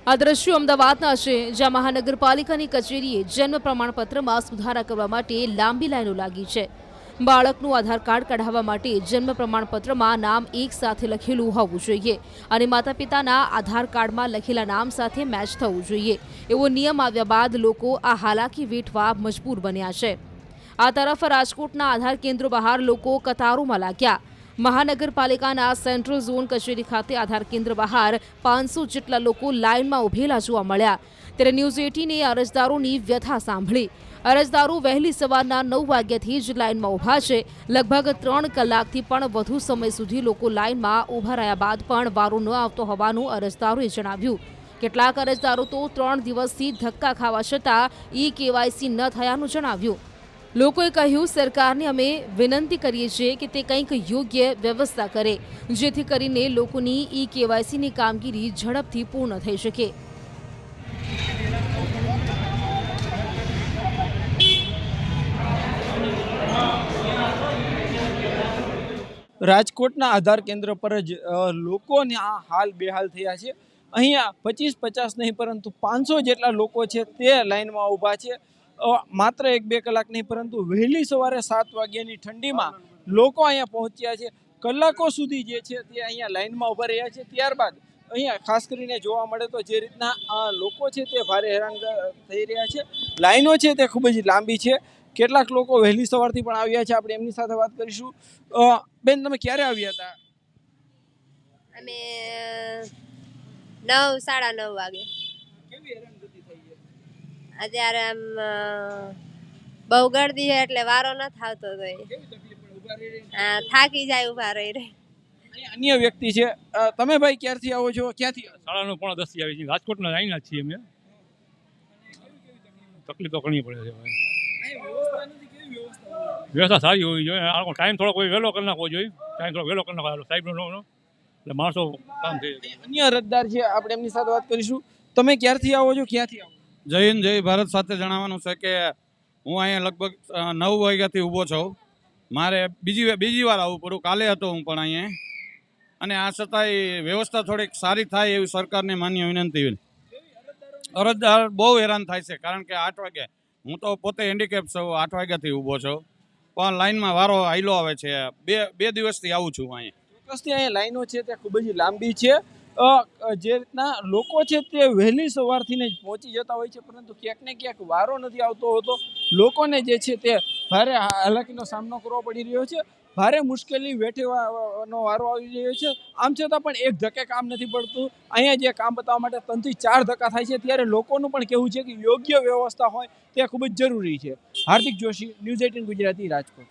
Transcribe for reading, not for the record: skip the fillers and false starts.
આ દ્રશ્યો અમદાવાદના છે, જ્યાં મહાનગરપાલિકાની કચેરીએ જન્મ પ્રમાણપત્રમાં સુધારા કરવા માટે લાંબી લાઈનો લાગી છે. બાળકનું આધાર કાર્ડ કઢાવવા માટે જન્મ પ્રમાણપત્રમાં નામ એક સાથે લખેલું હોવું જોઈએ અને માતા પિતાના આધાર કાર્ડમાં લખેલા નામ સાથે મેચ થવું જોઈએ. એવો નિયમ આવ્યા બાદ લોકો આ હાલાકી વેઠવા મજબૂર બન્યા છે. આ તરફ રાજકોટના આધાર કેન્દ્રો બહાર લોકો કતારોમાં લાગ્યા. મહાનગરપાલિકાના સેન્ટ્રલ ઝોન કચેરી ખાતે આધાર કેન્દ્ર બહાર 500 જેટલા લોકો લાઇનમાં ઉભેલા જોવા મળ્યા. ત્યારે ન્યૂઝ 18એ અરજદારોની વ્યથા સાંભળી. અરજદારો વહેલી સવારના 9 વાગ્યાથી જ લાઇનમાં ઊભા છે. લગભગ 3 કલાકથી પણ વધુ સમય સુધી લોકો લાઇનમાં ઊભા રહ્યા બાદ પણ વારો ન આવતો હોવાનું અરજદારોએ જણાવ્યું. કેટલાક અરજદારો તો 3 દિવસથી ધક્કા ખાવા છતાં કેવાયસી ન થયાનું જણાવ્યું. લોકોએ કહ્યું, સરકારને અમે વિનંતી કરીએ છીએ કે તે કંઈક યોગ્ય વ્યવસ્થા કરે, જેથી કરીને લોકોની કેવાયસીની કામગીરી ઝડપથી પૂર્ણ થઈ શકે. રાજકોટના આધાર કેન્દ્ર પર જ લોકોને આ હાલ બેહાલ થયા છે. અહીંયા 25-50 નહીં પરંતુ 500 જેટલા લોકો છે તે લાઇનમાં ઊભા છે. માત્ર 1-2 કલાક નહીં પરંતુ વહેલી સવારે 7 વાગ્યાની ઠંડીમાં લોકો અહીંયા પહોંચ્યા છે. કલાકો સુધી જે છે તે અહીંયા લાઇનમાં ઊભા રહ્યા છે. ત્યારબાદ અહીંયા ખાસ કરીને જોવા મળે તો જે રીતના લોકો છે તે ભારે હેરાન થઈ રહ્યા છે. લાઈનો છે તે ખૂબ જ લાંબી છે. કેટલાક લોકો વહેલી સવારથી પણ આવ્યા છે. આપણે એમની સાથે વાત કરીશું. બેન, તમે ક્યારે આવ્યા હતા? અમે 9:30 વાગે. કેવી હેરાનગતિ થઈ છે? અત્યારે આમ બહુ ગરદી છે એટલે વારો ન થતો તો કેવી તકલીફ પડે ઊભા રહી? થાકી જાય ઊભા રહી. અહીંયા અન્ય વ્યક્તિ છે. તમે ભાઈ ક્યારથી આવો છો? ક્યાંથી? 9:45 થી આવી છે. રાજકોટના લાઈના છીએ અમે. તકલીફ તો ઘણી પડે છે ભાઈ. વ્યવસ્થા સારી હોવી જોઈએ. ટાઈમ થોડો કોઈ વહેલો કરી નાખવો જોઈએ. ટાઈમ થોડો વહેલો કરી નાખવો સાહેબ નો એટલે માણસો કામ થઈ જાય. અન્ય અરજદાર છે, આપણે એમની સાથે વાત કરીશું. તમે ક્યારથી આવો છો? ક્યાંથી આવો? જય હિન્દ જય ભારત સાથે જણાવવાનું છે કે હું અહીંયા લગભગ 9 વાગ્યાથી ઊભો છું. મારે બીજી વાર આવવું પડ્યું. કાલે હતો હું પણ અહીંયા, અને આ છતાંય વ્યવસ્થા થોડીક સારી થાય એવી સરકારને માન્ય વિનંતી. અરજદાર બહુ હેરાન થાય છે, કારણ કે 8 વાગે હું તો પોતે હેન્ડીકેપ છું. 8 વાગ્યાથી ઊભો છું પણ લાઈનમાં વારો આયલો આવે છે. બે દિવસથી આવું છું અહીંયા. ચોક્કસથી અહીંયા લાઈનો છે તે ખૂબ જ લાંબી છે. જે રીતના લોકો છે તે વહેલી સવારથી જ પહોંચી જતા હોય છે, પરંતુ ક્યાંક ને ક્યાંક વારો નથી આવતો હોતો. લોકોને જે છે તે ભારે હાલાકીનો સામનો કરવો પડી રહ્યો છે. ભારે મુશ્કેલી વેઠવાનો વારો આવી રહ્યો છે. આમ છતાં પણ એક ધક્કે કામ નથી પડતું. અહીંયા જે કામ બતાવવા માટે 3 થી 4 ધક્કા થાય છે, ત્યારે લોકોનું પણ કહેવું છે કે યોગ્ય વ્યવસ્થા હોય તે ખૂબ જ જરૂરી છે. હાર્દિક જોશી, ન્યૂઝ 18 ગુજરાતી, રાજકોટ.